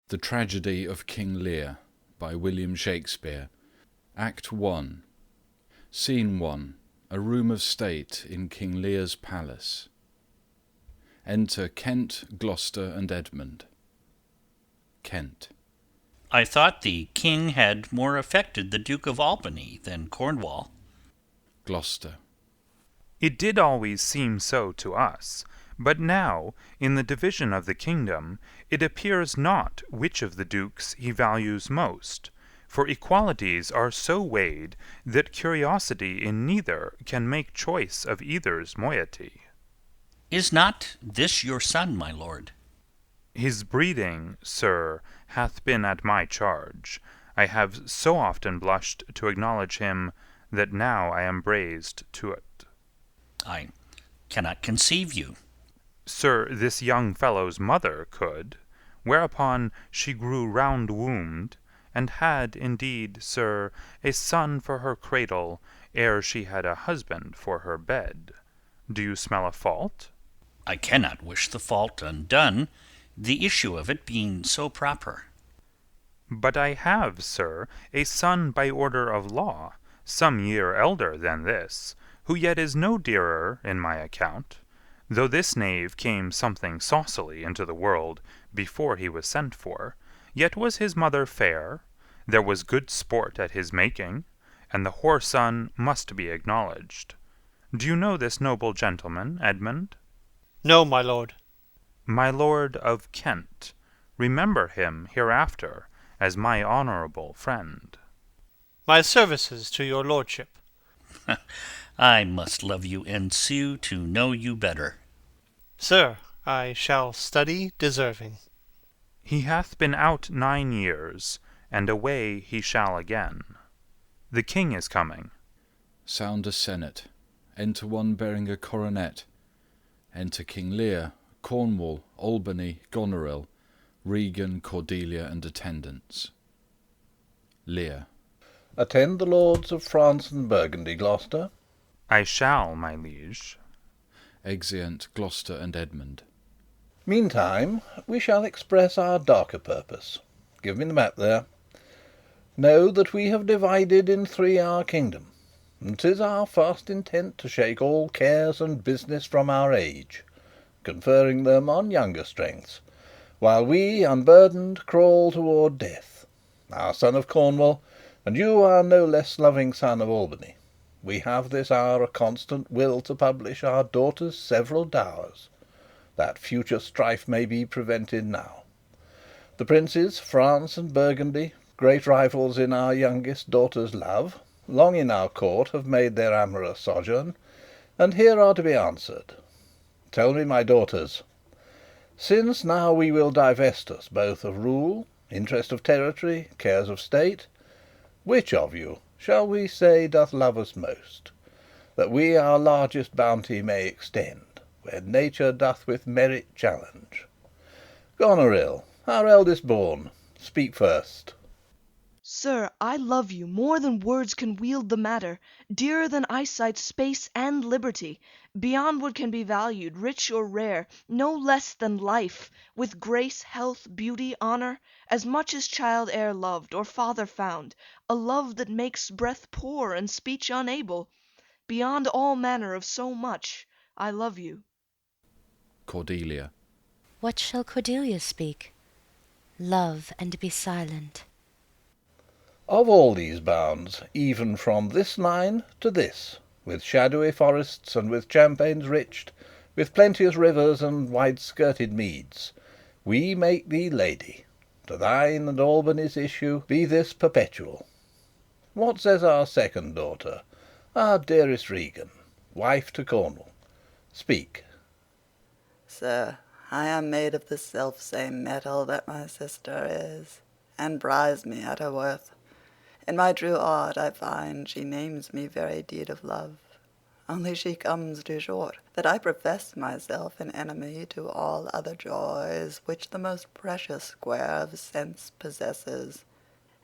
The Tragedy of King Lear by William Shakespeare. Act 1. Scene 1. A room of state in King Lear's palace. Enter Kent, Gloucester, and Edmund. Kent. I thought the king had more affected the Duke of Albany than Cornwall. Gloucester. It did always seem so to us, but now, in the division of the kingdom, it appears not which of the dukes he values most, for equalities are so weighed that curiosity in neither can make choice of either's moiety. Is not this your son, my lord? His breeding, sir, hath been at my charge. I have so often blushed to acknowledge him, that now I am brazed to it. I cannot conceive you. Sir, this young fellow's mother could, whereupon she grew round-wombed, and had, indeed, sir, a son for her cradle, ere she had a husband for her bed. Do you smell a fault? I cannot wish the fault undone, the issue of it being so proper. But I have, sir, a son by order of law, some year elder than this, who yet is no dearer in my account, though this knave came something saucily into the world before he was sent for, yet was his mother fair, there was good sport at his making, and the whoreson must be acknowledged. Do you know this noble gentleman, Edmund? No, my lord. My lord of Kent. Remember him hereafter as my honourable friend. My services to your lordship. I must love you and sue to know you better. Sir, I shall study deserving. He hath been out 9 years, and away he shall again. The king is coming. Sound a senate. Enter one bearing a coronet. Enter King Lear, Cornwall, Albany, Goneril, Regan, Cordelia, and attendants. Lear. Attend the lords of France and Burgundy, Gloucester. I shall, my liege. Exeunt Gloucester and Edmund. Meantime, we shall express our darker purpose. Give me the map there. Know that we have divided in 3 our kingdom, and 'tis our fast intent to shake all cares and business from our age, conferring them on younger strengths, while we, unburdened, crawl toward death. Our son of Cornwall, and you, our no less loving son of Albany, we have this hour a constant will to publish our daughter's several dowers, that future strife may be prevented now. The princes, France and Burgundy, great rivals in our youngest daughter's love, long in our court have made their amorous sojourn, and here are to be answered. Tell me, my daughters, since now we will divest us both of rule, interest of territory, cares of state, which of you, shall we say, doth love us most, that we our largest bounty may extend, where nature doth with merit challenge? Goneril, our eldest born, speak first. Sir, I love you more than words can wield the matter, dearer than eyesight, space, and liberty, beyond what can be valued, rich or rare, no less than life, with grace, health, beauty, honour, as much as child e'er loved, or father found, a love that makes breath poor and speech unable. Beyond all manner of so much, I love you. Cordelia. What shall Cordelia speak? Love and be silent. Of all these bounds, even from this line to this, with shadowy forests and with champaigns riched, with plenteous rivers and wide-skirted meads, we make thee lady. To thine and Albany's issue be this perpetual. What says our second daughter, our dearest Regan, wife to Cornwall? Speak. Sir, I am made of the self-same metal that my sister is, and prize me at her worth. In my true heart I find she names me very deed of love, only she comes too short, that I profess myself an enemy to all other joys which the most precious square of sense possesses,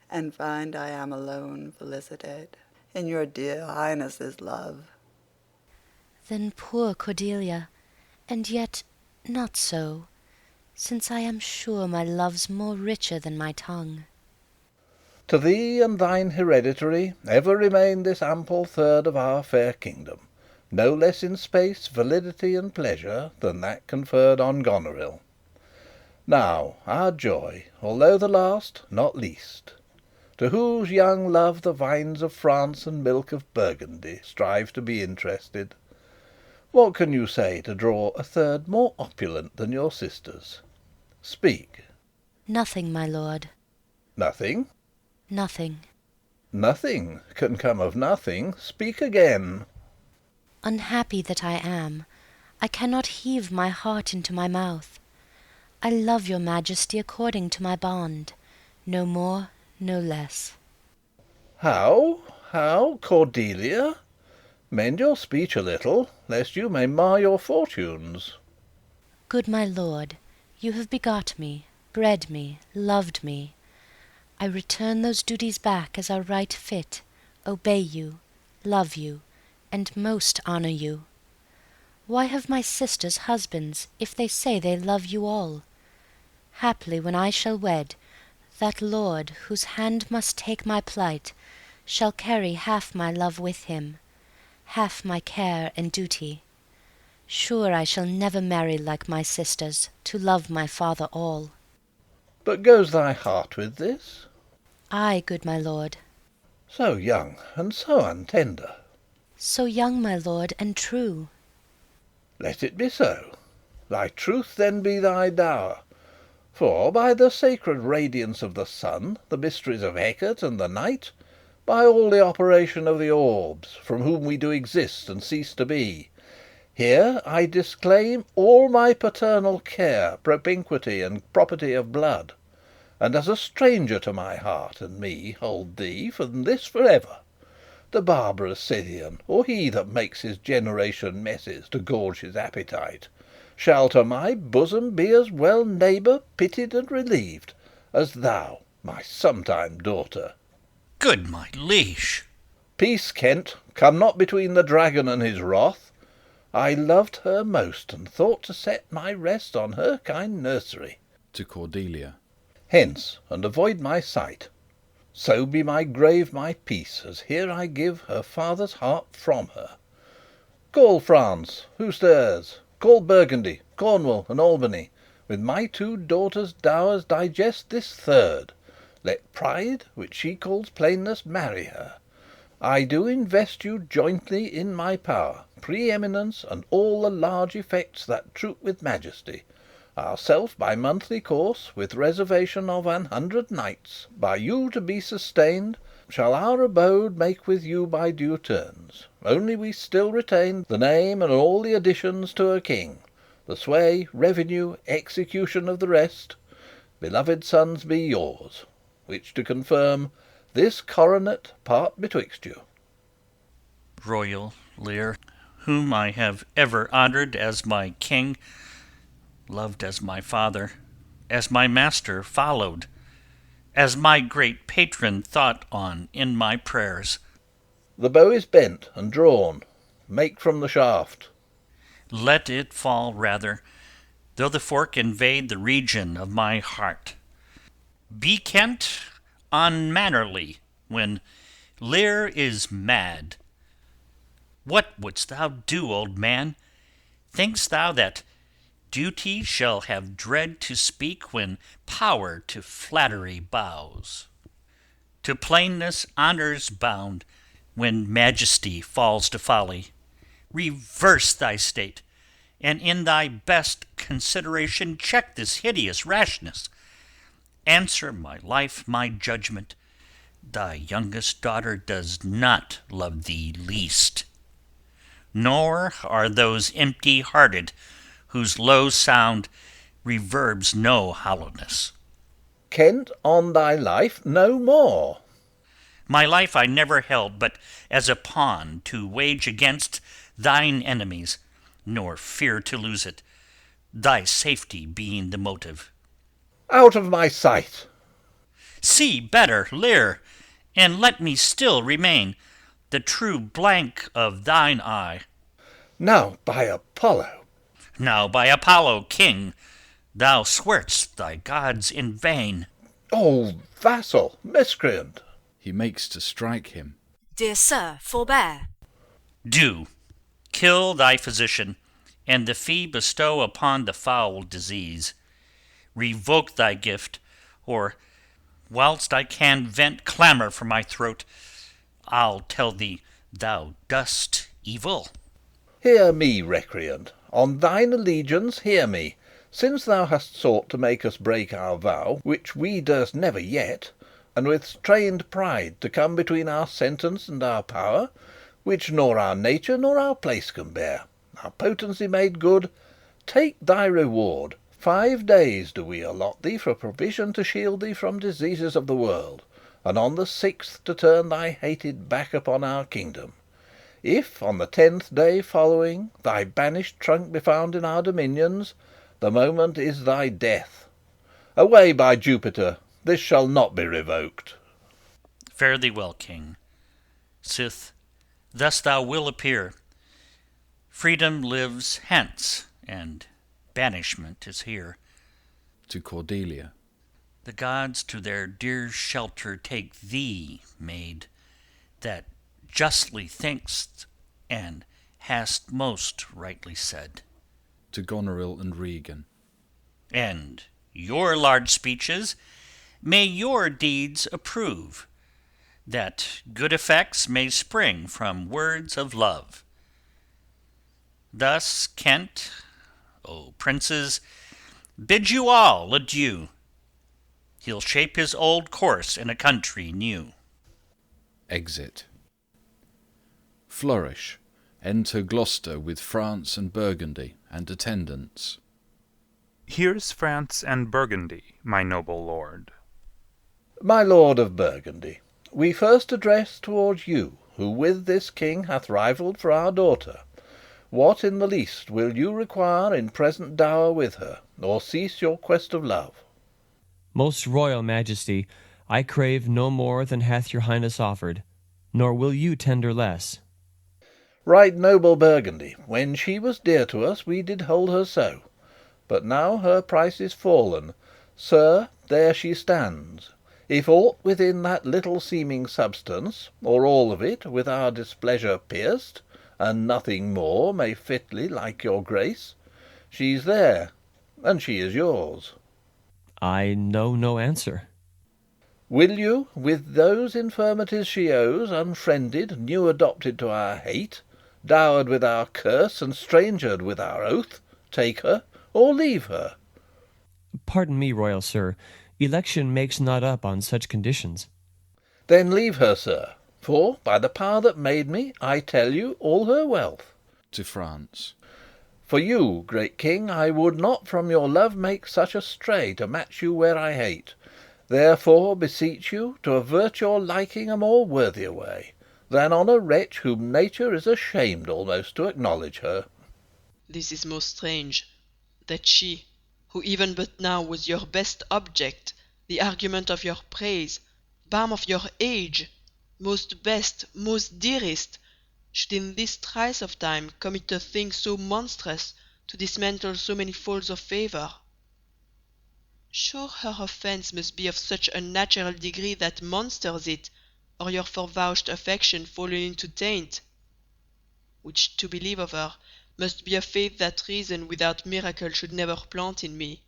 and find I am alone felicitate in your dear highness's love. Then poor Cordelia, and yet not so. since I am sure my love's more richer than my tongue. To thee and thine hereditary ever remain this ample third of our fair kingdom, no less in space, validity, and pleasure than that conferred on Goneril. Now our joy, although the last, not least, to whose young love the vines of France and milk of Burgundy strive to be interested. What can you say to draw a third more opulent than your sisters? Speak. Nothing, my lord. Nothing? Nothing. Nothing can come of nothing. Speak again. Unhappy that I am, I cannot heave my heart into my mouth. I love your majesty according to my bond, no more, no less. How? How, Cordelia? Mend your speech a little, lest you may mar your fortunes. Good my lord, you have begot me, bred me, loved me. I return those duties back as are right fit, obey you, love you, and most honour you. Why have my sisters husbands, if they say they love you all? Haply when I shall wed, that lord, whose hand must take my plight, shall carry half my love with him, half my care and duty. Sure I shall never marry like my sisters, to love my father all. But goes thy heart with this? Ay, good my lord. So young and so untender. So young, my lord, and true. Let it be so. Thy truth then be thy dower. For by the sacred radiance of the sun, the mysteries of Hecate and the night, by all the operation of the orbs, from whom we do exist and cease to be, here I disclaim all my paternal care, propinquity, and property of blood, and as a stranger to my heart and me hold thee from this for ever. The barbarous Scythian, or he that makes his generation messes to gorge his appetite, shall to my bosom be as well neighbour, pitied, and relieved, as thou, my sometime daughter. Good my liege. Peace, Kent, come not between the dragon and his wrath. I loved her most, and thought to set my rest on her kind nursery. To Cordelia. Hence, and avoid my sight. So be my grave my peace, as here I give her father's heart from her. Call France, who stirs? Call Burgundy, Cornwall, and Albany. With my two daughters' dowers digest this third. Let pride, which she calls plainness, marry her. I do invest you jointly in my power, preeminence, and all the large effects that troop with majesty. Ourself by monthly course, with reservation of 100 knights, by you to be sustained, shall our abode make with you by due turns. Only we still retain the name and all the additions to a king, the sway, revenue, execution of the rest. Beloved sons be yours, which to confirm, this coronet part betwixt you. Royal Lear, whom I have ever honoured as my king, loved as my father, as my master followed, as my great patron thought on in my prayers. The bow is bent and drawn. Make from the shaft. Let it fall rather, though the fork invade the region of my heart. Be Kent unmannerly when Lear is mad. What wouldst thou do, old man? Think'st thou that duty shall have dread to speak when power to flattery bows? To plainness honour's bound when majesty falls to folly. Reverse thy state, and in thy best consideration check this hideous rashness. Answer my life, my judgment. Thy youngest daughter does not love thee least, nor are those empty-hearted whose low sound reverbs no hollowness. Kent, on thy life, no more. My life I never held but as a pawn to wage against thine enemies, nor fear to lose it, thy safety being the motive. Out of my sight! See better, Lear, and let me still remain the true blank of thine eye. Now by Apollo! Now by Apollo, king, Thou swear'st thy gods in vain. Oh, vassal, miscreant! He makes to strike him. Dear sir, forbear. Do, kill thy physician, and the fee bestow upon the foul disease. Revoke thy gift, or, whilst I can vent clamour from my throat, I'll tell thee thou dost evil. Hear me, recreant, on thine allegiance hear me. Since thou hast sought to make us break our vow, which we durst never yet, and with strained pride to come between our sentence and our power, which nor our nature nor our place can bear, our potency made good, take thy reward. 5 days do we allot thee for provision to shield thee from diseases of the world, and on the 6th to turn thy hated back upon our kingdom. If on the 10th day following thy banished trunk be found in our dominions, the moment is thy death. Away, by Jupiter! This shall not be revoked. Fare thee well, king. Sith thus thou will appear, freedom lives hence, and banishment is here. To Cordelia. The gods to their dear shelter take thee, maid, that justly think'st, and hast most rightly said. To Goneril and Regan. And your large speeches may your deeds approve, that good effects may spring from words of love. Thus Kent, O princes, bids you all adieu. He'll shape his old course in a country new. Exit. Flourish. Enter Gloucester with France and Burgundy and attendants. Here's France and Burgundy, my noble lord. My lord of Burgundy, we first address towards you, who with this king hath rivalled for our daughter. What in the least will you require in present dower with her, or cease your quest of love? Most royal majesty, I crave no more than hath your highness offered, nor will you tender less. Right noble Burgundy, when she was dear to us we did hold her so, but now her price is fallen. Sir, there she stands. If aught within that little seeming substance, or all of it, with our displeasure pierced, and nothing more may fitly like your grace, she's there, and she is yours. I know no answer. Will you, with those infirmities she owes, unfriended, new adopted to our hate, dowered with our curse, and strangered with our oath, take her, or leave her? Pardon me, royal sir, election makes not up on such conditions. Then leave her, sir, for, by the power that made me, I tell you all her wealth. To France. For you, great king, I would not from your love make such a stray to match you where I hate. Therefore beseech you to avert your liking a more worthier way, than on a wretch whom nature is ashamed almost to acknowledge her. This is most strange, that she, who even but now was your best object, the argument of your praise, balm of your age, most best, most dearest, should in this trice of time commit a thing so monstrous to dismantle so many folds of favour. Sure her offence must be of such a natural degree that monsters it, or your forvouched affection fallen into taint, which to believe of her must be a faith that reason without miracle should never plant in me.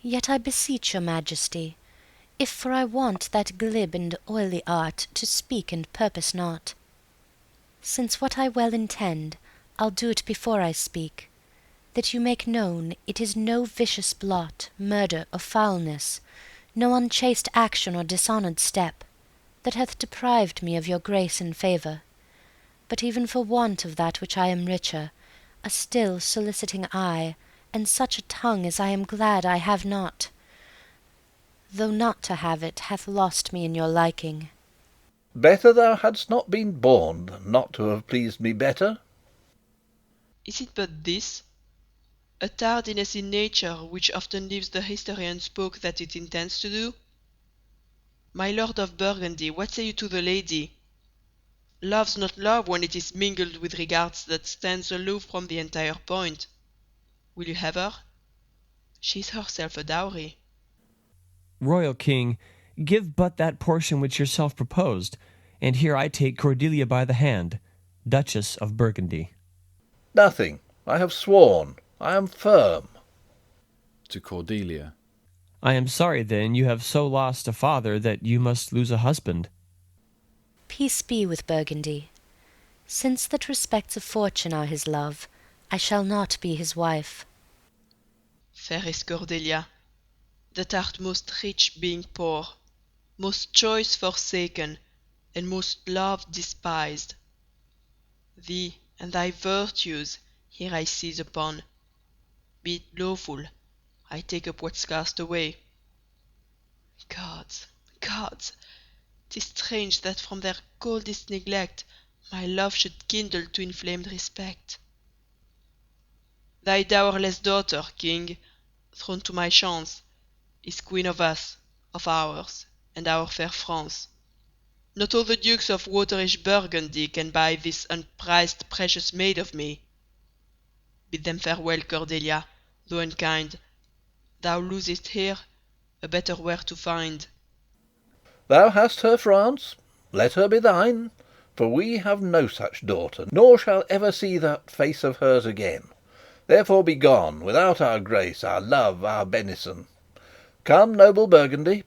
Yet I beseech your majesty, if for I want that glib and oily art to speak and purpose not, since what I well intend, I'll do it before I speak, that you make known it is no vicious blot, murder, or foulness, no unchaste action or dishonoured step, that hath deprived me of your grace and favour, but even for want of that which I am richer, a still soliciting eye, and such a tongue as I am glad I have not, though not to have it hath lost me in your liking. Better thou hadst not been born than not to have pleased me better. Is it but this? A tardiness in nature which often leaves the history unspoke that it intends to do? My lord of Burgundy, what say you to the lady? Love's not love when it is mingled with regards that stands aloof from the entire point. Will you have her? She is herself a dowry. Royal king, give but that portion which yourself proposed, and here I take Cordelia by the hand, Duchess of Burgundy. Nothing. I have sworn. I am firm. To Cordelia. I am sorry, then, you have so lost a father that you must lose a husband. Peace be with Burgundy. Since that respects of fortune are his love, I shall not be his wife. Fairest Cordelia, that art most rich being poor, most choice forsaken, and most loved despised. Thee and thy virtues here I seize upon. Be it lawful, I take up what's cast away. Gods, gods, 'tis strange that from their coldest neglect my love should kindle to inflamed respect. Thy dowerless daughter, king, thrown to my chance, is queen of us, of ours, and our fair France. Not all the dukes of waterish Burgundy can buy this unprized precious maid of me. Bid them farewell, Cordelia, though unkind. Thou losest here, a better where to find. Thou hast her, France. Let her be thine. For we have no such daughter, nor shall ever see that face of hers again. Therefore be gone, without our grace, our love, our benison. Come, noble Burgundy.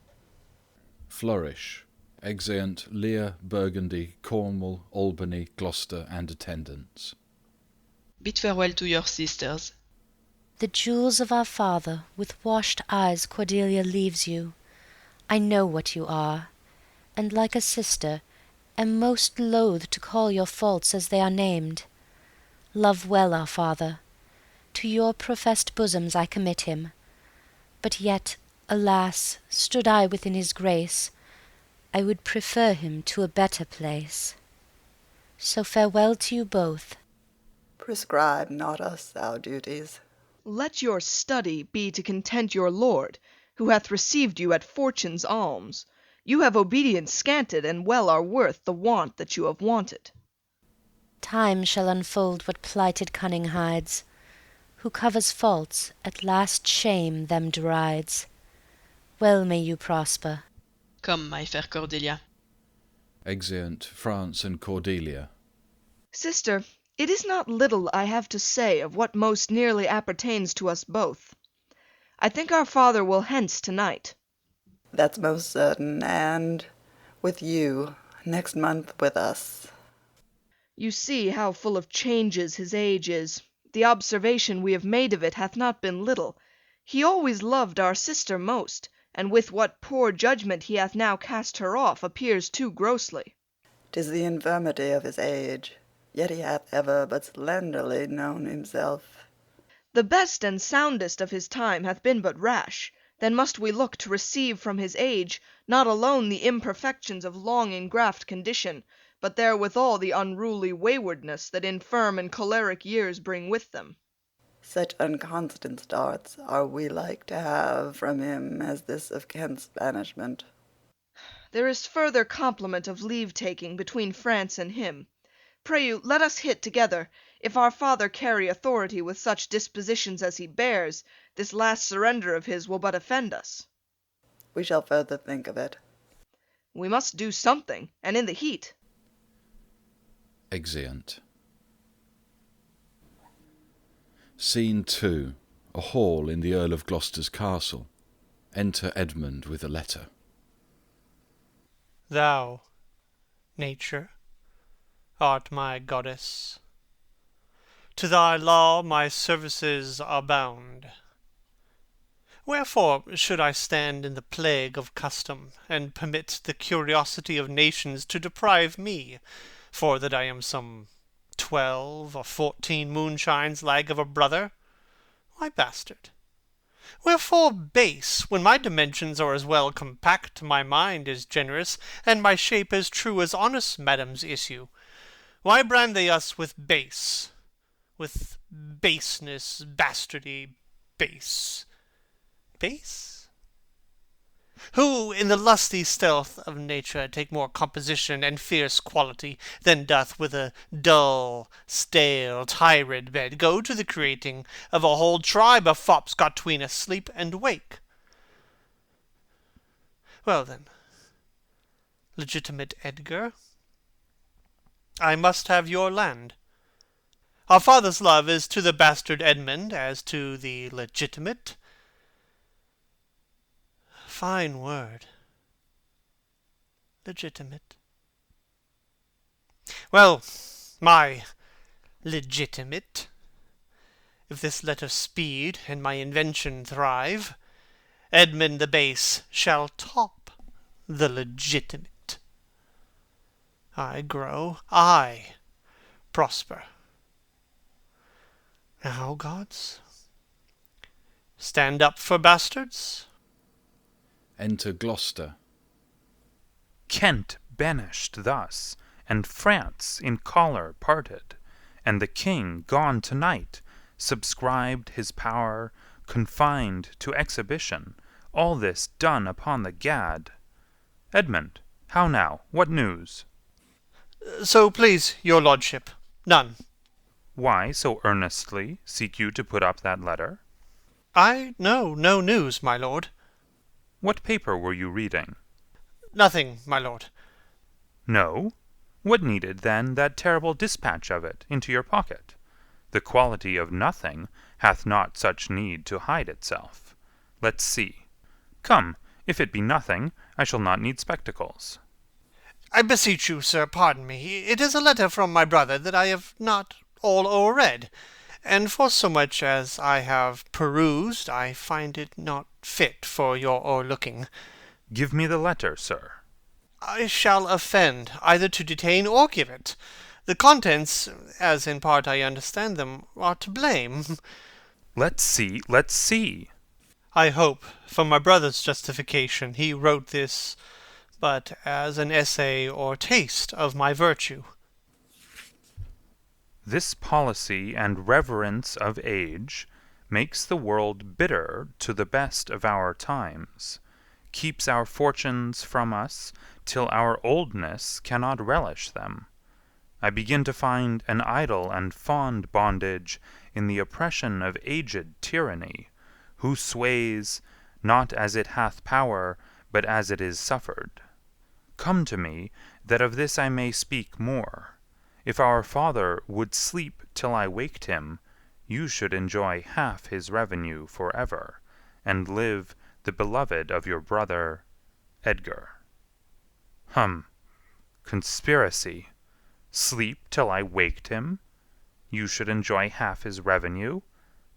Flourish. Exeunt Lear, Burgundy, Cornwall, Albany, Gloucester, and attendants. Bid farewell to your sisters. The jewels of our father, with washed eyes Cordelia leaves you. I know what you are, and like a sister am most loath to call your faults as they are named. Love well our father. To your professed bosoms I commit him. But yet, alas, stood I within his grace, I would prefer him to a better place. So farewell to you both. Prescribe not us our duties. Let your study be to content your lord, who hath received you at fortune's alms. You have obedience scanted, and well are worth the want that you have wanted. Time shall unfold what plighted cunning hides. Who covers faults, at last shame them derides. Well may you prosper. Come, my fair Cordelia. Exeunt France and Cordelia. Sister, it is not little I have to say of what most nearly appertains to us both. I think our father will hence tonight. That's most certain, and with you, next month with us. You see how full of changes his age is. The observation we have made of it hath not been little. He always loved our sister most, and with what poor judgment he hath now cast her off appears too grossly. 'Tis the infirmity of his age, yet he hath ever but slenderly known himself. The best and soundest of his time hath been but rash. Then must we look to receive from his age not alone the imperfections of long ingraft condition, but therewithal the unruly waywardness that infirm and choleric years bring with them. Such unconstant starts are we like to have from him as this of Kent's banishment. There is further compliment of leave-taking between France and him. Pray you, let us hit together. If our father carry authority with such dispositions as he bears, this last surrender of his will but offend us. We shall further think of it. We must do something, and in the heat. Exeunt. Scene 2. A hall in the Earl of Gloucester's castle. Enter Edmund with a letter. Thou, Nature, art my goddess. To thy law my services are bound. Wherefore should I stand in the plague of custom, and permit the curiosity of nations to deprive me, for that I am some 12 or 14 moonshines lag of a brother? Why, bastard, wherefore base, when my dimensions are as well compact, my mind is generous, and my shape as true as honest madam's issue? Why brand they us with base, with baseness, bastardy, base? Base? who in the lusty stealth of nature take more composition and fierce quality than doth with a dull, stale, tired bed go to the creating of a whole tribe of fops got tween a sleep and wake. Well then, legitimate Edgar, I must have your land. Our father's love is to the bastard Edmund as to the legitimate. Fine word. Legitimate. Well, my legitimate, if this letter speed and my invention thrive, Edmund the base shall top the legitimate. I grow, I prosper. Now, gods, stand up for bastards. Enter Gloucester. Kent banished thus, and France in choler parted, and the king gone tonight, subscribed his power, confined to exhibition, all this done upon the gad. Edmund, how now? What news? So please your lordship, none. Why so earnestly seek you to put up that letter? I know no news, my lord. What paper were you reading? Nothing, my lord. No? What needed, then, that terrible dispatch of it into your pocket? The quality of nothing hath not such need to hide itself. Let's see. Come, if it be nothing, I shall not need spectacles. I beseech you, sir, pardon me. It is a letter from my brother that I have not all o'erread, and for so much as I have perused, I find it not fit for your o'erlooking. Give me the letter, sir. I shall offend either to detain or give it. The contents, as in part I understand them, are to blame. Let's see, let's see. I hope, for my brother's justification, he wrote this but as an essay or taste of my virtue. This policy and reverence of age makes the world bitter to the best of our times, keeps our fortunes from us till our oldness cannot relish them. I begin to find an idle and fond bondage in the oppression of aged tyranny, who sways, not as it hath power, but as it is suffered. Come to me, that of this I may speak more. If our father would sleep till I waked him, you should enjoy half his revenue for ever, and live the beloved of your brother, Edgar. Conspiracy. Sleep till I waked him? You should enjoy half his revenue?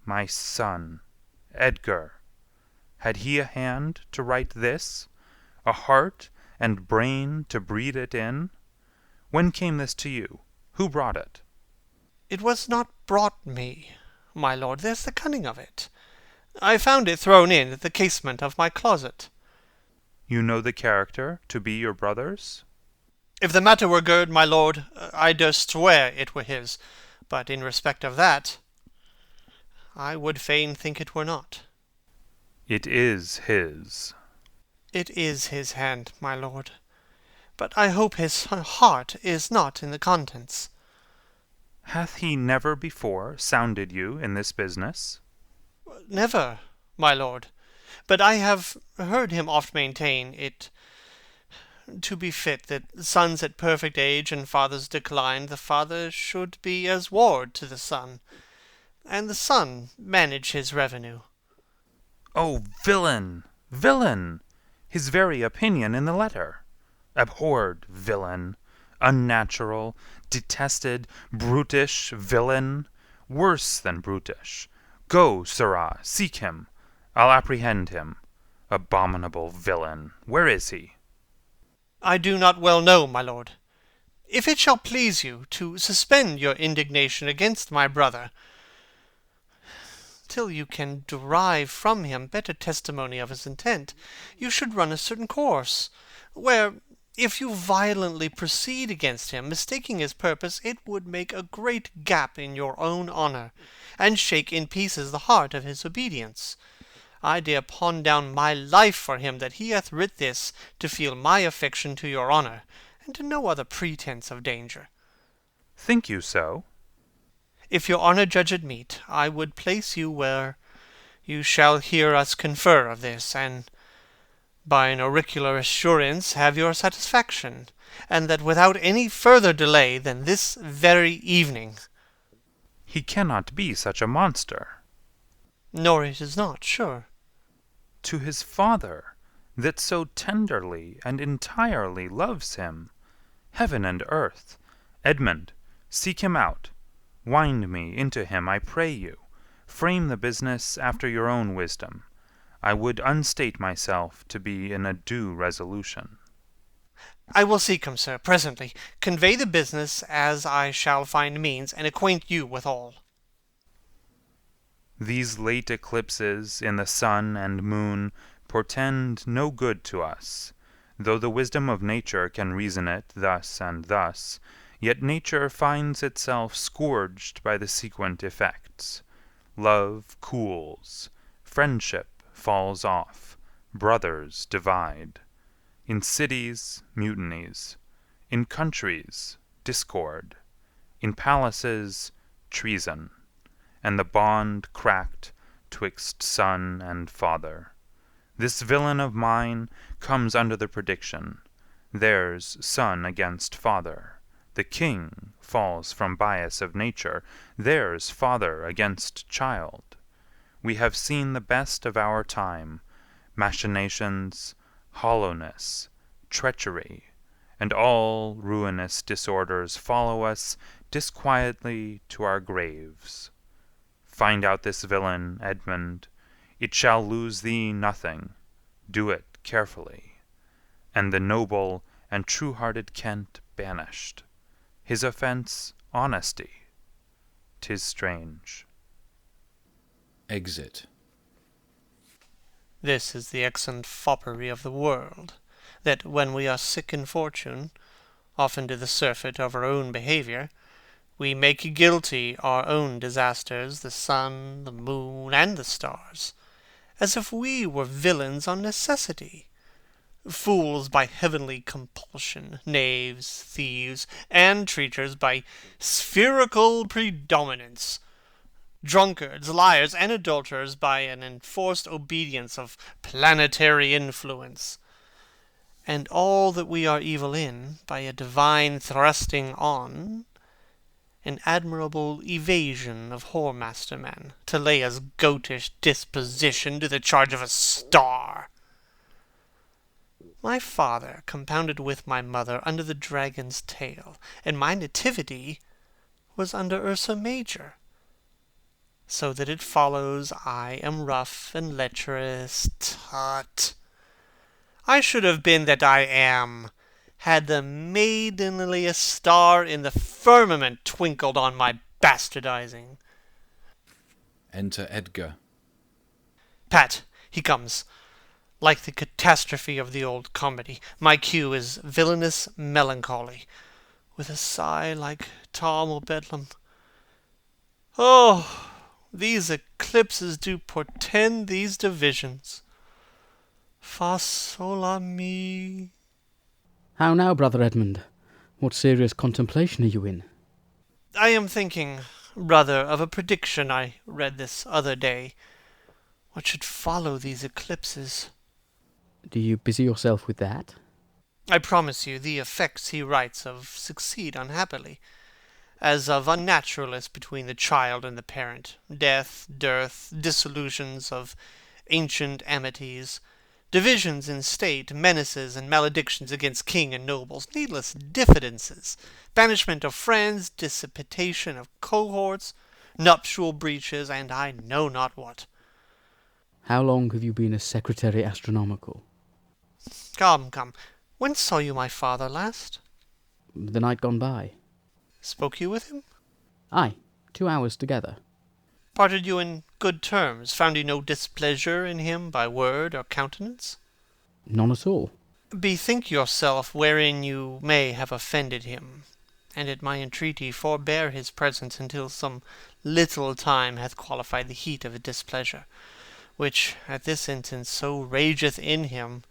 My son, Edgar. Had he a hand to write this? A heart and brain to breed it in? When came this to you? Who brought it? It was not brought me, my lord. There's the cunning of it. I found it thrown in at the casement of my closet. You know the character to be your brother's? If the matter were good, my lord, I durst swear it were his. But in respect of that, I would fain think it were not. It is his. It is his hand, my lord. But I hope his heart is not in the contents. Hath he never before sounded you in this business? Never, my lord. But I have heard him oft maintain it to be fit that sons at perfect age and fathers declined, the father should be as ward to the son, and the son manage his revenue. O villain! Villain! His very opinion in the letter. Abhorred villain! Unnatural, detested, brutish villain! Worse than brutish. Go, sirrah, seek him. I'll apprehend him. Abominable villain! Where is he? I do not well know, my lord. If it shall please you to suspend your indignation against my brother, till you can derive from him better testimony of his intent, you should run a certain course, where, if you violently proceed against him, mistaking his purpose, it would make a great gap in your own honour, and shake in pieces the heart of his obedience. I dare pawn down my life for him that he hath writ this to feel my affection to your honour, and to no other pretence of danger. Think you so? If your honour judge it meet, I would place you where you shall hear us confer of this, and by an auricular assurance have your satisfaction, and that without any further delay than this very evening. He cannot be such a monster. Nor it is not, sure. To his father, that so tenderly and entirely loves him. Heaven and earth! Edmund, seek him out. Wind me into him, I pray you. Frame the business after your own wisdom. I would unstate myself to be in a due resolution. I will seek him, sir, presently. Convey the business as I shall find means, and acquaint you with all. These late eclipses in the sun and moon portend no good to us. Though the wisdom of nature can reason it thus and thus, yet nature finds itself scourged by the sequent effects. Love cools, friendship falls off, brothers divide. In cities, mutinies. In countries, discord. In palaces, treason. And the bond cracked twixt son and father. This villain of mine comes under the prediction. Theirs son against father. The king falls from bias of nature. Theirs father against child. We have seen the best of our time, machinations, hollowness, treachery, and all ruinous disorders follow us disquietly to our graves. Find out this villain, Edmund. It shall lose thee nothing. Do it carefully. And the noble and true-hearted Kent banished. His offence honesty. 'Tis strange. Exit. This is the excellent foppery of the world, that when we are sick in fortune, often to the surfeit of our own behaviour, we make guilty our own disasters, the sun, the moon, and the stars, as if we were villains on necessity, fools by heavenly compulsion, knaves, thieves, and traitors by spherical predominance, drunkards, liars, and adulterers by an enforced obedience of planetary influence, and all that we are evil in by a divine thrusting on, an admirable evasion of whoremaster men, to lay his goatish disposition to the charge of a star. My father compounded with my mother under the dragon's tail, and my nativity was under Ursa Major, so that it follows I am rough and lecherous. Tut! I should have been that I am, had the maidenliest star in the firmament twinkled on my bastardizing. Enter Edgar. Pat, he comes. Like the catastrophe of the old comedy, my cue is villainous melancholy, with a sigh like Tom o' Bedlam. Oh, these eclipses do portend these divisions. Fa sol la mi. How now, brother Edmund? What serious contemplation are you in? I am thinking, brother, of a prediction I read this other day. What should follow these eclipses? Do you busy yourself with that? I promise you the effects he writes of succeed unhappily, as of unnaturalness between the child and the parent, death, dearth, dissolutions of ancient amities, divisions in state, menaces and maledictions against king and nobles, needless diffidences, banishment of friends, dissipation of cohorts, nuptial breaches, and I know not what. How long have you been a secretary astronomical? Come, come. When saw you my father last? The night gone by. Spoke you with him? Aye, 2 hours together. Parted you in good terms? Found you no displeasure in him by word or countenance? None at all. Bethink yourself wherein you may have offended him, and at my entreaty forbear his presence until some little time hath qualified the heat of a displeasure, which at this instant so rageth in him,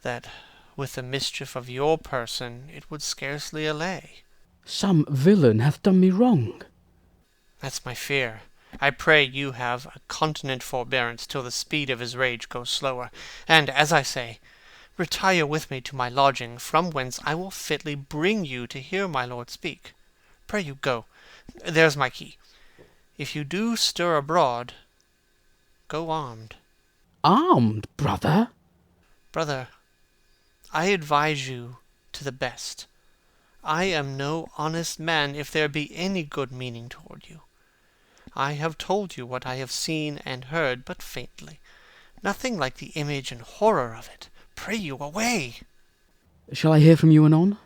that with the mischief of your person it would scarcely allay. Some villain hath done me wrong. That's my fear. I pray you have a continent forbearance till the speed of his rage goes slower, and, as I say, retire with me to my lodging, from whence I will fitly bring you to hear my lord speak. Pray you go. There's my key. If you do stir abroad, go armed. Armed, brother? Brother, I advise you to the best. I am no honest man, if there be any good meaning toward you. I have told you what I have seen and heard, but faintly. Nothing like the image and horror of it. Pray you, away! Shall I hear from you anon?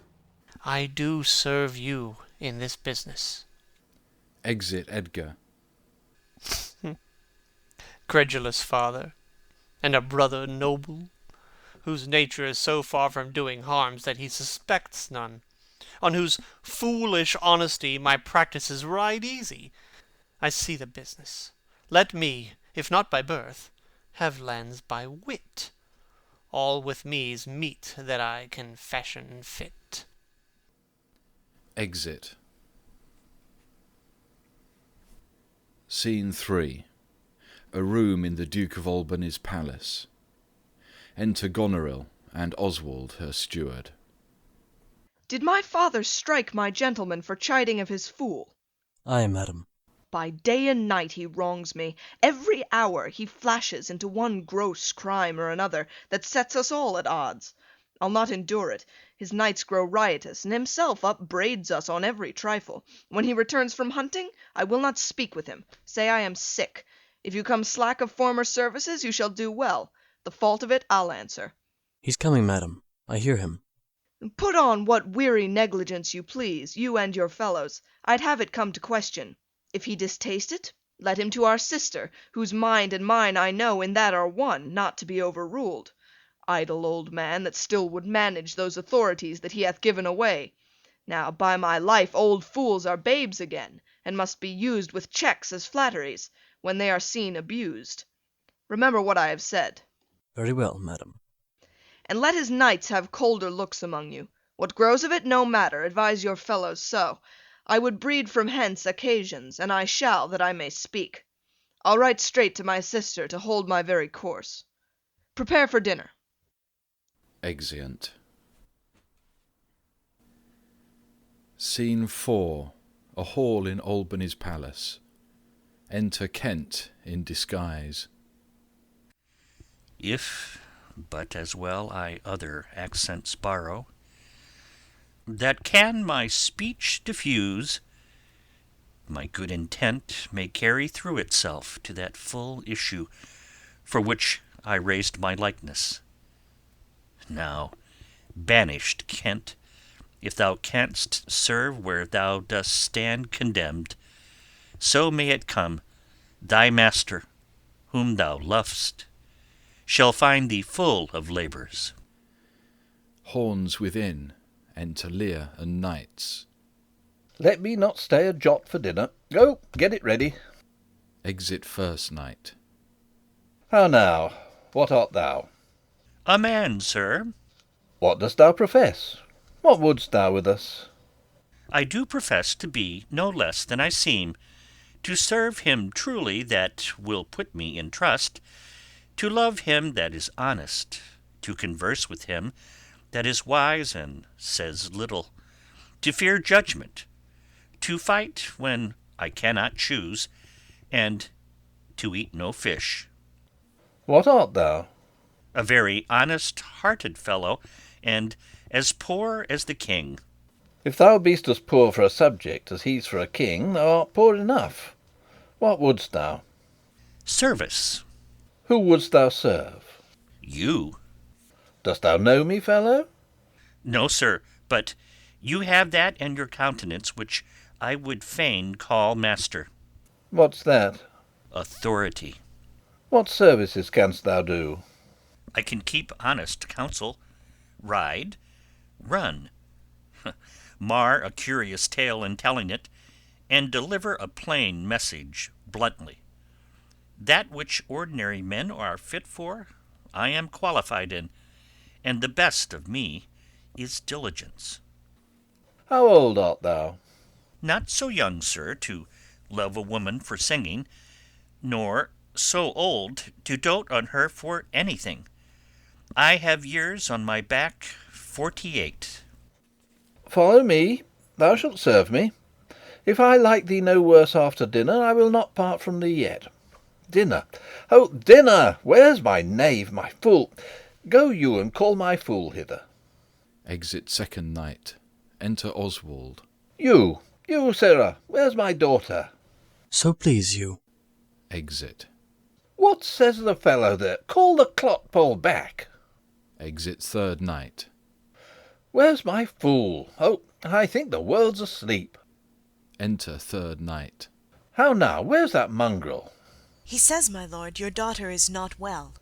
I do serve you in this business. Exit Edgar. Credulous father, and a brother noble, whose nature is so far from doing harms that he suspects none, on whose foolish honesty my practices ride easy. I see the business. Let me, if not by birth, have lands by wit. All with me's meet that I can fashion fit. Exit. Scene 3. A room in the Duke of Albany's palace. Enter Goneril and Oswald, her steward. Did my father strike my gentleman for chiding of his fool? Ay, madam. By day and night he wrongs me. Every hour he flashes into one gross crime or another, that sets us all at odds. I'll not endure it. His nights grow riotous, and himself upbraids us on every trifle. When he returns from hunting, I will not speak with him. Say I am sick. If you come slack of former services, you shall do well. The fault of it I'll answer. He's coming, madam. I hear him. Put on what weary negligence you please, you and your fellows. I'd have it come to question. If he distaste it, let him to our sister, whose mind and mine I know in that are one, not to be overruled. Idle old man, that still would manage those authorities that he hath given away. Now, by my life, old fools are babes again, and must be used with checks as flatteries, when they are seen abused. Remember what I have said. Very well, madam. And let his knights have colder looks among you. What grows of it, no matter, advise your fellows so. I would breed from hence occasions, and I shall, that I may speak. I'll write straight to my sister to hold my very course. Prepare for dinner. Exeunt. Scene 4. A hall in Albany's palace. Enter Kent in disguise. If but as well I other accents borrow, that can my speech diffuse, my good intent may carry through itself to that full issue for which I raised my likeness. Now, banished Kent, if thou canst serve where thou dost stand condemned, so may it come, thy master, whom thou lov'st, shall find thee full of labours. Horns within. Enter Lear and knights. Let me not stay a jot for dinner. Go, get it ready. Exit first knight. How now? What art thou? A man, sir. What dost thou profess? What wouldst thou with us? I do profess to be no less than I seem, to serve him truly that will put me in trust, to love him that is honest, to converse with him that is wise and says little, to fear judgment, to fight when I cannot choose, and to eat no fish. What art thou? A very honest-hearted fellow, and as poor as the king. If thou be'st as poor for a subject as he's for a king, thou art poor enough. What wouldst thou? Service. Who wouldst thou serve? You. Dost thou know me, fellow? No, sir, but you have that in your countenance which I would fain call master. What's that? Authority. What services canst thou do? I can keep honest counsel, ride, run, mar a curious tale in telling it, and deliver a plain message bluntly. That which ordinary men are fit for, I am qualified in, and the best of me is diligence. How old art thou? Not so young, sir, to love a woman for singing, nor so old to dote on her for anything. I have years on my back 48. Follow me. Thou shalt serve me. If I like thee no worse after dinner, I will not part from thee yet. Dinner! Oh, dinner! Where's my knave, my fool? Go you and call my fool hither. Exit second knight. Enter Oswald. You, sirrah, where's my daughter? So please you. Exit. What says the fellow there? Call the clotpole back. Exit third knight. Where's my fool? Oh, I think the world's asleep. Enter third knight. How now, where's that mongrel? He says, my lord, your daughter is not well.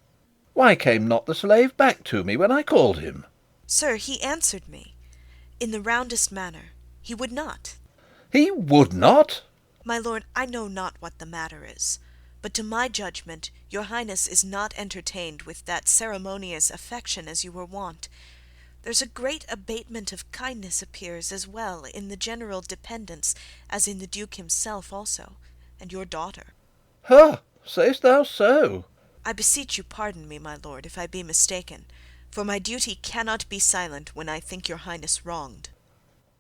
Why came not the slave back to me when I called him? Sir, he answered me, in the roundest manner. He would not. He would not? My lord, I know not what the matter is, but to my judgment your highness is not entertained with that ceremonious affection as you were wont. There's a great abatement of kindness appears as well in the general dependence as in the duke himself also, and your daughter. Ha! Say'st thou so? I beseech you pardon me, my lord, if I be mistaken, for my duty cannot be silent when I think your highness wronged.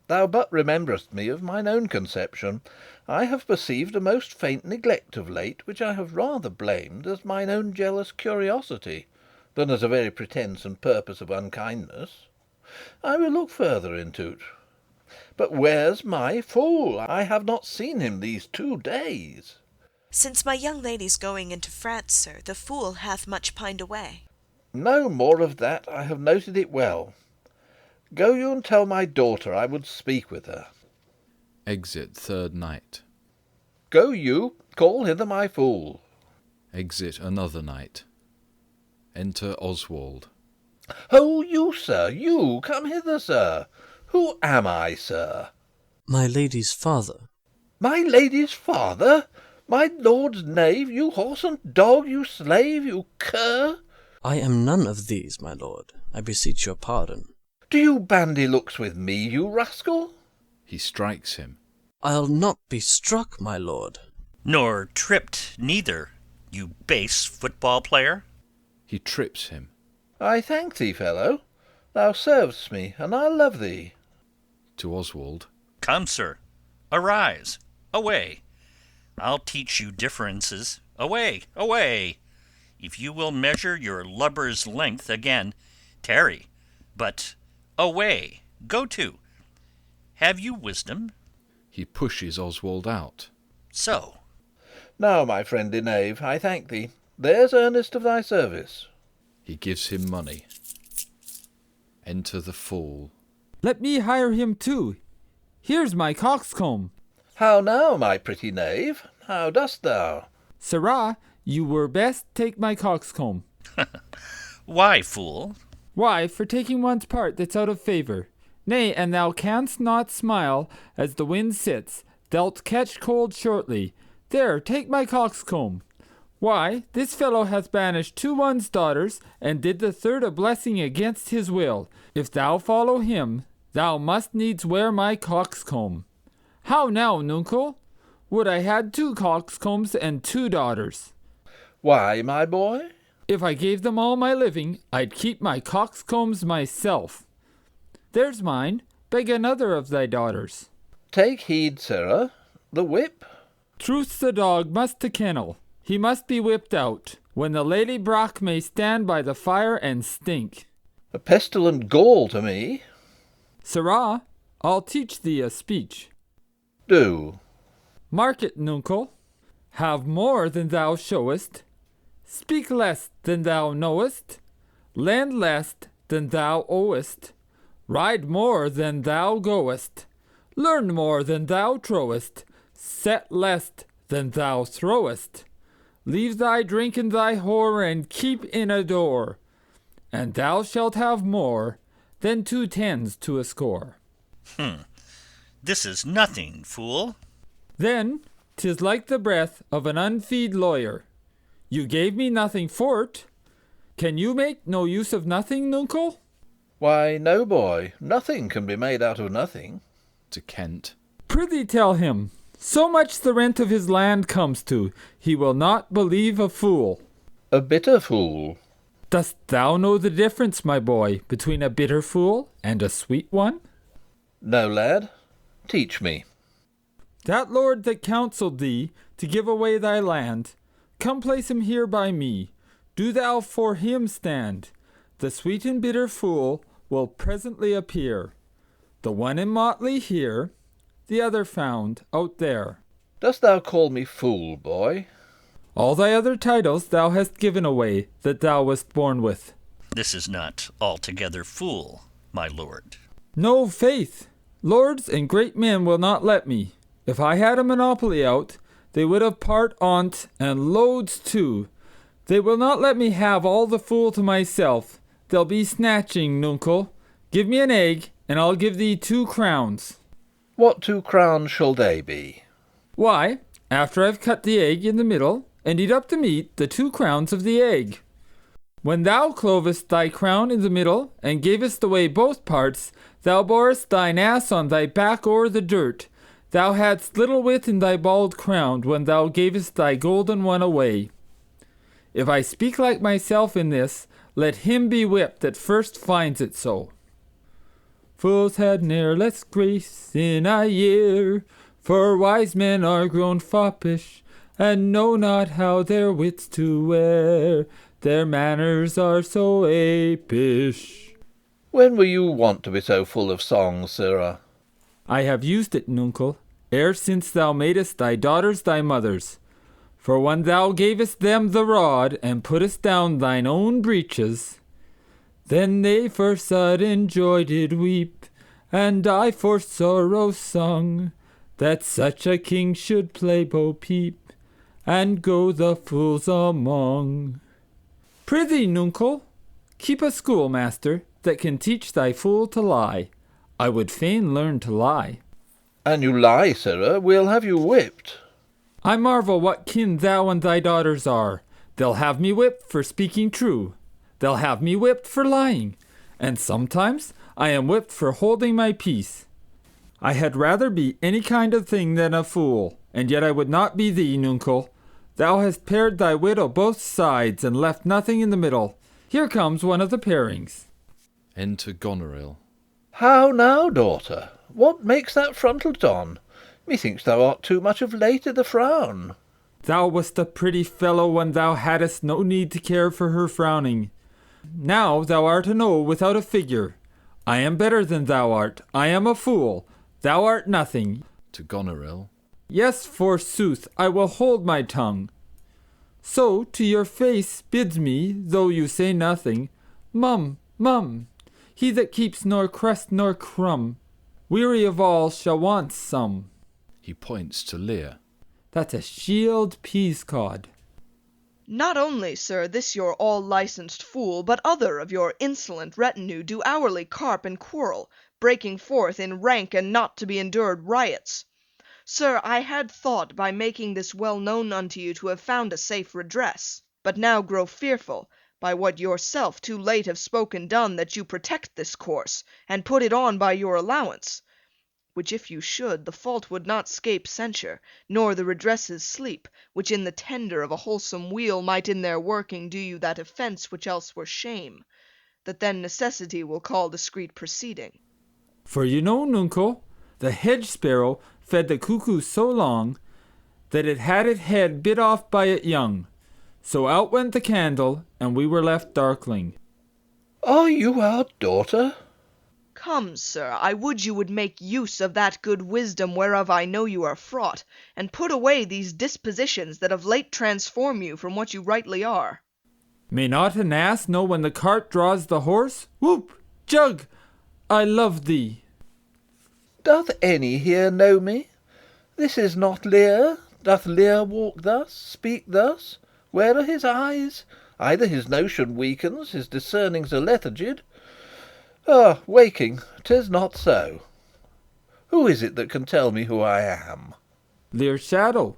Thou but rememberest me of mine own conception. I have perceived a most faint neglect of late, which I have rather blamed as mine own jealous curiosity, than as a very pretence and purpose of unkindness. I will look further into't. But where's my fool? I have not seen him these 2 days. Since my young lady's going into France, sir, the fool hath much pined away. No more of that. I have noted it well. Go you and tell my daughter I would speak with her. Exit third knight. Go you, call hither my fool. Exit another knight. Enter Oswald. Oh, you, sir, you, come hither, sir. Who am I, sir? My lady's father. My lady's father? My lord's knave, you horse and dog, you slave, you cur? I am none of these, my lord. I beseech your pardon. Do you bandy looks with me, you rascal? He strikes him. I'll not be struck, my lord. Nor tripped neither, you base football player. He trips him. I thank thee, fellow. Thou servest me, and I love thee. To Oswald. Come, sir, arise, away. I'll teach you differences. Away, away. If you will measure your lubber's length again, tarry. But away, go to. Have you wisdom? He pushes Oswald out. So. Now, my friendly knave, I thank thee. There's earnest of thy service. He gives him money. Enter the fool. Let me hire him too. Here's my coxcomb. How now, my pretty knave? How dost thou? Sirrah, you were best take my coxcomb. Why, fool? Why, for taking one's part that's out of favour. Nay, and thou canst not smile as the wind sits. Thou'lt catch cold shortly. There, take my coxcomb. Why, this fellow hath banished 2 one's daughters, and did the third a blessing against his will. If thou follow him, thou must needs wear my coxcomb. How now, nuncle? Would I had 2 coxcombs and 2 daughters. Why, my boy? If I gave them all my living, I'd keep my coxcombs myself. There's mine. Beg another of thy daughters. Take heed, sirrah. The whip? Truth's the dog must to kennel. He must be whipped out, when the Lady Brock may stand by the fire and stink. A pestilent gall to me. Sirrah, I'll teach thee a speech. Do. Mark it, nuncle. Have more than thou showest. Speak less than thou knowest. Lend less than thou owest. Ride more than thou goest. Learn more than thou trowest. Set less than thou throwest. Leave thy drink and thy whore, and keep in a door, and thou shalt have more than 2 tens to a score. This is nothing, fool. Then 'tis like the breath of an unfeed lawyer. You gave me nothing for't. Can you make no use of nothing, nuncle? Why, no, boy. Nothing can be made out of nothing. To Kent. Prithee tell him, so much the rent of his land comes to, he will not believe a fool. A bitter fool. Dost thou know the difference, my boy, between a bitter fool and a sweet one? No, lad. Teach me. That lord that counselled thee to give away thy land, come place him here by me. Do thou for him stand. The sweet and bitter fool will presently appear. The one in motley here, the other found out there. Dost thou call me fool, boy? All thy other titles thou hast given away that thou wast born with. This is not altogether fool, my lord. No, faith. Lords and great men will not let me. If I had a monopoly out, they would have part on't, and loads too. They will not let me have all the fool to myself. They'll be snatching, nuncle. Give me an egg, and I'll give thee 2 crowns. What 2 crowns shall they be? Why, after I've cut the egg in the middle, and eat up the meat, the 2 crowns of the egg. When thou clovest thy crown in the middle, and gavest away both parts, thou borest thine ass on thy back o'er the dirt. Thou hadst little wit in thy bald crown, when thou gavest thy golden one away. If I speak like myself in this, let him be whipped that first finds it so. Fools had ne'er less grace in a year, for wise men are grown foppish, and know not how their wits to wear. Their manners are so apish. When were you wont to be so full of song, sirrah? I have used it, nuncle, ere since thou madest thy daughters thy mothers. For when thou gavest them the rod, and puttest down thine own breeches, then they for sudden joy did weep, and I for sorrow sung, that such a king should play bo peep, and go the fools among. Prithee, nuncle, keep a schoolmaster that can teach thy fool to lie. I would fain learn to lie. An you lie, sirrah, we'll have you whipped. I marvel what kin thou and thy daughters are. They'll have me whipped for speaking true. They'll have me whipped for lying. And sometimes I am whipped for holding my peace. I had rather be any kind of thing than a fool, and yet I would not be thee, nuncle. Thou hast pared thy wit o' both sides, and left nothing in the middle. Here comes one of the parings. Enter Goneril. How now, daughter? What makes that frontlet on? Methinks thou art too much of late i' the frown. Thou wast a pretty fellow when thou hadst no need to care for her frowning. Now thou art an O without a figure. I am better than thou art. I am a fool. Thou art nothing. To Goneril. Yes, forsooth, I will hold my tongue. So to your face bids me, though you say nothing, Mum, mum, he that keeps nor crust nor crumb, weary of all shall want some. He points to Lear. That's a shield peascod. Not only, sir, this your all-licensed fool, but other of your insolent retinue do hourly carp and quarrel, breaking forth in rank and not to be endured riots. Sir, I had thought by making this well known unto you to have found a safe redress, but now grow fearful, by what yourself too late have spoken done, that you protect this course, and put it on by your allowance. Which if you should, the fault would not scape censure, nor the redresses sleep, which in the tender of a wholesome weal might in their working do you that offence which else were shame, that then necessity will call discreet proceeding. For you know, nuncle, the hedge-sparrow fed the cuckoo so long, that it had its head bit off by it young. So out went the candle, and we were left darkling. Are you our daughter? Come, sir, I would you would make use of that good wisdom whereof I know you are fraught, and put away these dispositions that of late transform you from what you rightly are. May not an ass know when the cart draws the horse? Whoop! Jug! I love thee. Doth any here know me? This is not Lear. Doth Lear walk thus, speak thus? Where are his eyes? Either his notion weakens, his discernings are lethargied. Ah, waking, 'tis not so. Who is it that can tell me who I am? Lear's shadow.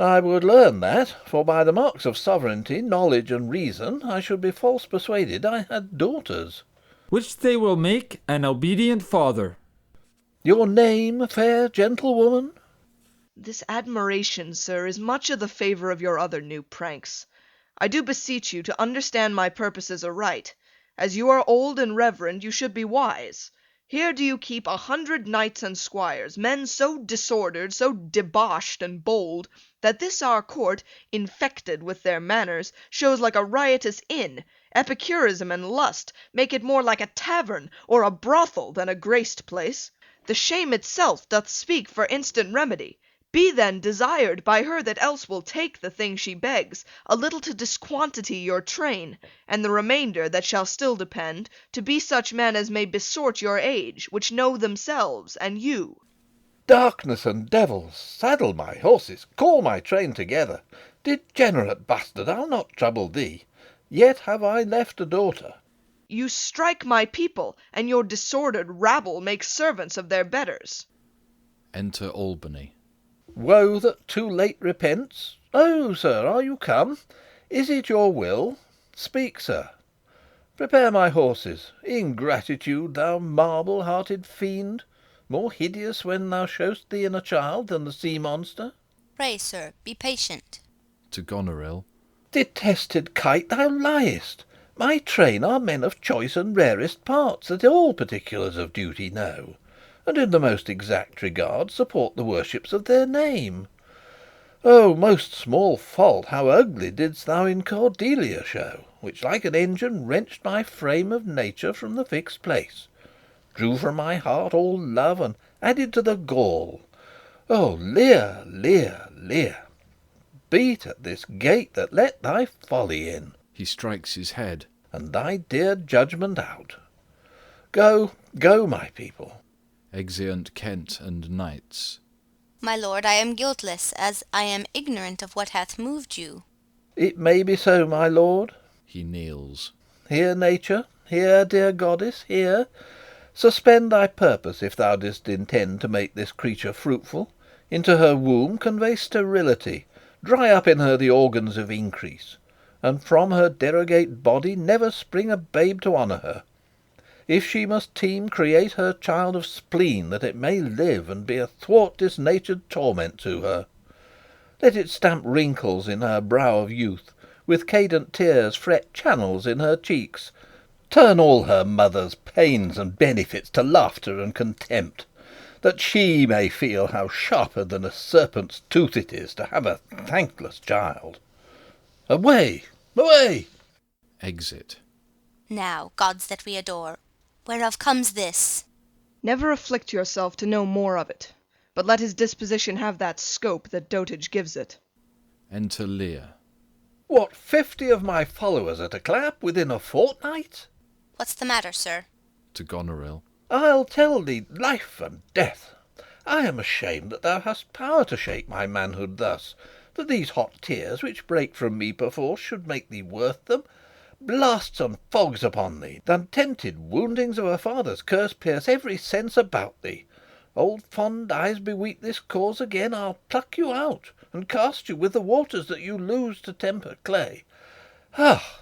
I would learn that, for by the marks of sovereignty, knowledge, and reason, I should be false persuaded I had daughters. Which they will make an obedient father. Your name, fair gentlewoman? This admiration, sir, is much of the favour of your other new pranks. I do beseech you to understand my purposes aright. As you are old and reverend, you should be wise. Here do you keep 100 knights and squires, men so disordered, so debauched and bold, that this our court, infected with their manners, shows like a riotous inn. Epicurism and lust make it more like a tavern or a brothel than a graced place. The shame itself doth speak for instant remedy. Be then desired by her that else will take the thing she begs, a little to disquantity your train, and the remainder that shall still depend, to be such men as may besort your age, which know themselves and you. Darkness and devils, saddle my horses, call my train together. Degenerate bastard, I'll not trouble thee. Yet have I left a daughter. You strike my people, and your disordered rabble make servants of their betters. Enter Albany. Woe that too late repents. Oh, sir, are you come? Is it your will? Speak, sir. Prepare my horses. Ingratitude, thou marble-hearted fiend, more hideous when thou show'st thee in a child than the sea-monster. Pray, sir, be patient. To Goneril. Detested kite, thou liest. My train are men of choice and rarest parts, that all particulars of duty know, and in the most exact regard support the worships of their name. O most small fault, how ugly didst thou in Cordelia show, which like an engine wrenched my frame of nature from the fixed place, drew from my heart all love, and added to the gall. O Lear, Lear, Lear, beat at this gate that let thy folly in. He strikes his head. And thy dear judgment out. Go, go, my people. Exeunt Kent and knights. My lord, I am guiltless, as I am ignorant of what hath moved you. It may be so, my lord. He kneels. Here, nature, here, dear goddess, here. Suspend thy purpose, if thou didst intend to make this creature fruitful. Into her womb convey sterility, dry up in her the organs of increase, and from her derogate body never spring a babe to honour her. If she must teem, create her child of spleen, that it may live and be a thwart disnatured torment to her. Let it stamp wrinkles in her brow of youth, with cadent tears fret channels in her cheeks, turn all her mother's pains and benefits to laughter and contempt, that she may feel how sharper than a serpent's tooth it is to have a thankless child. Away! Away! Exit. Now, gods that we adore, whereof comes this? Never afflict yourself to know more of it, but let his disposition have that scope that dotage gives it. Enter Lear. What, 50 of my followers at a clap within a fortnight? What's the matter, sir? To Goneril. I'll tell thee life and death. I am ashamed that thou hast power to shake my manhood thus, that these hot tears which break from me perforce should make thee worth them. Blasts and fogs upon thee! The untented woundings of a father's curse pierce every sense about thee. Old fond eyes beweet this cause again. I'll pluck you out, and cast you with the waters that you lose to temper clay. Ah!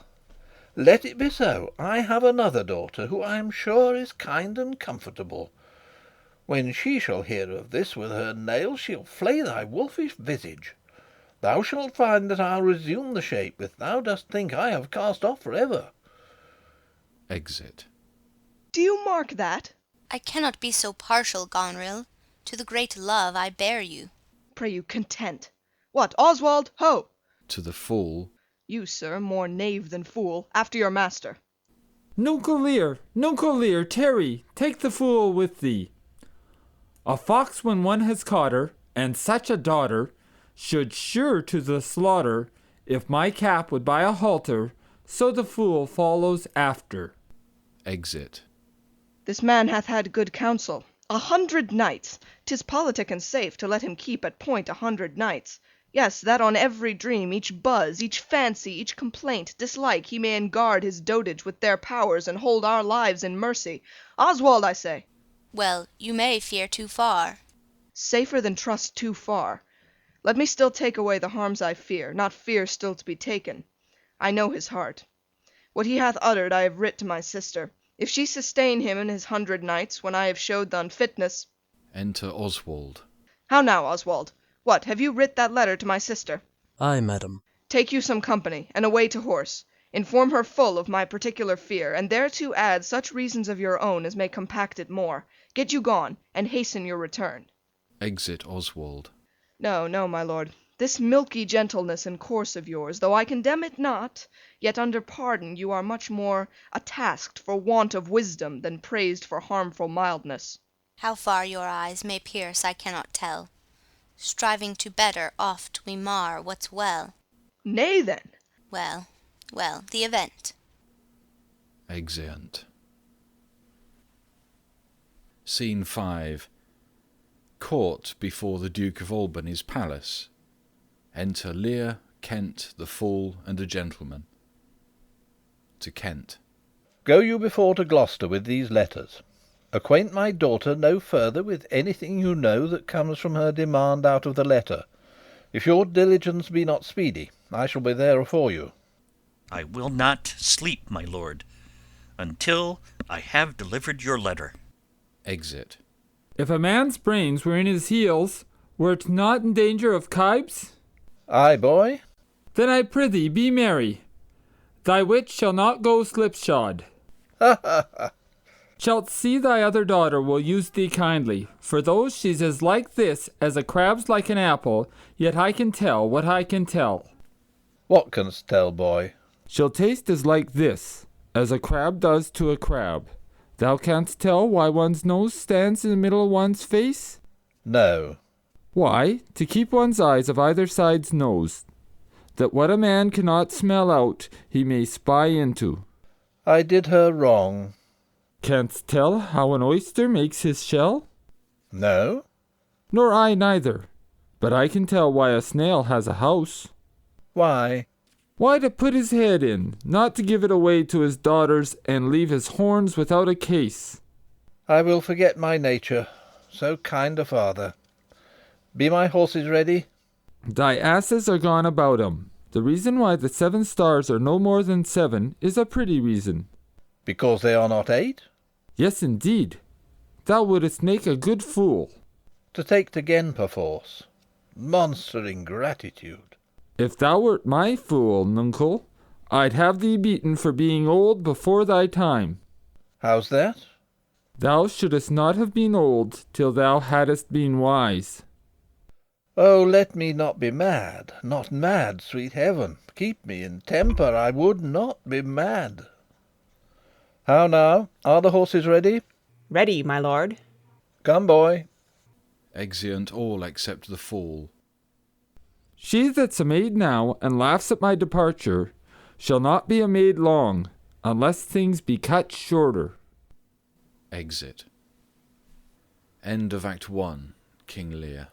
Let it be so. I have another daughter, who I am sure is kind and comfortable. When she shall hear of this with her nails, she'll flay thy wolfish visage. Thou shalt find that I'll resume the shape which thou dost think I have cast off for ever. Exit. Do you mark that? I cannot be so partial, Goneril, to the great love I bear you. Pray you, content. What, Oswald, ho! To the fool. You, sir, more knave than fool, after your master. Nuncle Lear, tarry, take the fool with thee. A fox when one has caught her, and such a daughter, should sure to the slaughter. If my cap would buy a halter, so the fool follows after. Exit. This man hath had good counsel. 100 knights! 'Tis politic and safe to let him keep at point 100 knights. Yes, that on every dream, each buzz, each fancy, each complaint, dislike, he may enguard his dotage with their powers, and hold our lives in mercy. Oswald, I say. Well, you may fear too far. Safer than trust too far. Let me still take away the harms I fear, not fear still to be taken. I know his heart. What he hath uttered I have writ to my sister. If she sustain him in his 100 nights, when I have showed th' unfitness. Enter Oswald. How now, Oswald? What, have you writ that letter to my sister? Ay, madam. Take you some company, and away to horse. Inform her full of my particular fear, and thereto add such reasons of your own as may compact it more. Get you gone, and hasten your return. Exit Oswald. No, no, my lord. This milky gentleness and course of yours, though I condemn it not, yet under pardon you are much more a-tasked for want of wisdom than praised for harmful mildness. How far your eyes may pierce I cannot tell. Striving to better, oft we mar what's well. Nay, then. Well, well, the event. Exeunt. Scene 5. Court before the Duke of Albany's palace. Enter Lear, Kent, the Fool, and a gentleman. To Kent. Go you before to Gloucester with these letters. Acquaint my daughter no further with anything you know that comes from her demand out of the letter. If your diligence be not speedy, I shall be there afore you. I will not sleep, my lord, until I have delivered your letter. Exit. If a man's brains were in his heels, were't not in danger of kibes? Ay, boy. Then I prithee be merry. Thy wit shall not go slipshod. Ha ha ha. Shalt see thy other daughter will use thee kindly, for though she's as like this as a crab's like an apple, yet I can tell what I can tell. What canst tell, boy? She'll taste as like this, as a crab does to a crab. Thou canst tell why one's nose stands in the middle of one's face? No. Why, to keep one's eyes of either side's nose, that what a man cannot smell out, he may spy into. I did her wrong. Canst tell how an oyster makes his shell? No. Nor I neither. But I can tell why a snail has a house. Why? Why, to put his head in, not to give it away to his daughters, and leave his horns without a case. I will forget my nature. So kind a father. Be my horses ready? Thy asses are gone about 'em. The reason why the 7 stars are no more than 7 is a pretty reason. Because they are not 8? Yes, indeed. Thou wouldst make a good fool. To take again perforce. Monster ingratitude. If thou wert my fool, nuncle, I'd have thee beaten for being old before thy time. How's that? Thou shouldst not have been old till thou hadst been wise. Oh, let me not be mad, not mad, sweet heaven. Keep me in temper, I would not be mad. How now? Are the horses ready? Ready, my lord. Come, boy. Exeunt all except the Fool. She that's a maid now, and laughs at my departure, shall not be a maid long, unless things be cut shorter. Exit. End of Act 1. King Lear.